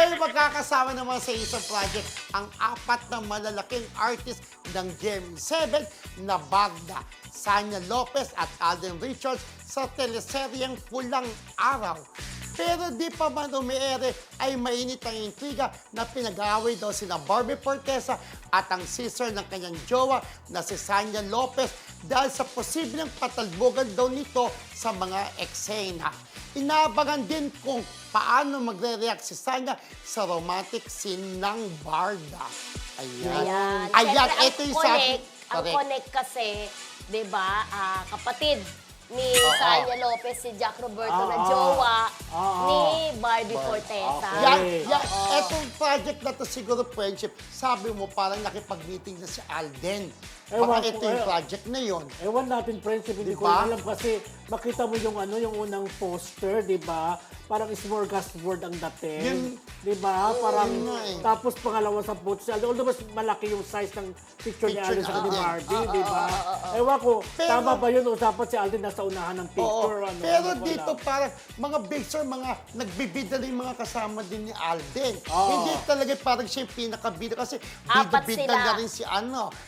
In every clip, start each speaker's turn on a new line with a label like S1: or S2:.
S1: Well, magkakasama naman sa isang project ang apat na malalaking artist ng GM7 na Bagda, Sanya Lopez at Alden Richards sa teleseryeng Pulang Araw. Pero di pa man umiere ay mainit ang intriga na pinag-aaway daw sina Barbie Fortesa at ang sister ng kanyang jowa na si Sanya Lopez dahil sa posibleng patalbogan daw nito sa mga eksena. Inaabangan din kung paano magre-react si Sanya sa romantic scene ng Barda. Ayan. Ayan,
S2: Siyempre,
S1: ito yung sabi.
S2: Ang connect kasi, di ba, kapatid ni Sanya Lopez, si Jack Roberto na jowa ni Barbie Fortesa.
S1: Etong project na to siguro friendship, sabi mo parang nakipag-meeting na si Alden.
S3: Ewan
S1: Baka ito
S3: ko,
S1: yung project na yon.
S3: Ewan natin, friendship, hindi ko
S1: Diba?
S3: alam kasi makita mo yung yung unang poster, di ba? Parang smorgasbord ang dating. Di ba? Parang,
S1: yun nga eh.
S3: tapos pangalawa sa poster. Although mas malaki yung size ng picture ni Alden sa ni Barbie, di ba? Ewan ko, tama ba yun? Usapan si Alden nasa unahan ng picture.
S1: Oo. Pero dito parang mga big star, mga nagbibida na yung mga kasama din ni Alden. Hindi talaga parang siya yung pinakabida kasi
S2: Apat
S1: bida-bida
S2: sila.
S1: na rin si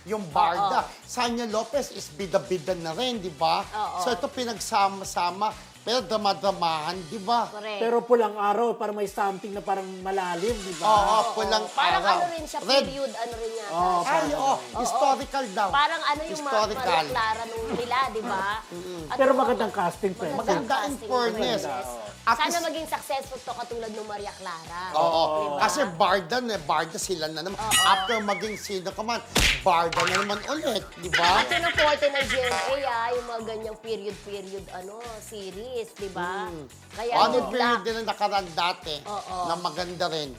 S1: yung Barda. Sanya Lopez is bida-bida na rin, di ba? So ito pinagsama-sama, pero drama-dramahan, di ba?
S2: Correct.
S3: Pero pulang araw, parang may something na parang malalim, di ba?
S1: Oo, pulang
S2: Parang
S1: araw.
S2: ano rin siya,
S1: Red.
S2: period, ano rin yata.
S1: Ay, historical daw.
S2: Parang ano yung
S1: Historical.
S2: Maria Clara nung nila, di ba? At
S3: Pero
S2: yung-
S3: magandang casting, friend.
S1: Maganda in
S2: casting,
S1: fairness.
S2: yes.
S1: At
S2: Sana
S1: least-
S2: maging successful to katulad ng Maria Clara.
S1: Oo.
S2: Diba?
S1: Kasi Barda sila na naman. After maging sino ka man, Barda na naman ulit, di ba?
S2: At yun ang forte ng GMA, yung mga ganyang period, series, di ba? Kaya
S1: Anong
S2: good
S1: period
S2: luck.
S1: din na nakaraan dati
S2: Oo.
S1: na maganda rin?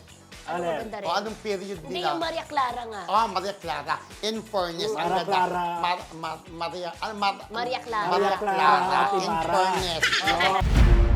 S2: Ano
S3: Alin?
S2: maganda rin?
S1: O anong period
S2: Hindi
S1: nila?
S2: yung Maria Clara nga.
S1: Maria Clara. In fairness, ang
S3: Maria
S1: ganda.
S3: Clara.
S1: Maria
S2: Maria Clara.
S1: Maria
S3: Maria Clara,
S1: Clara.
S3: Ate
S1: In
S3: Mara.
S1: fairness.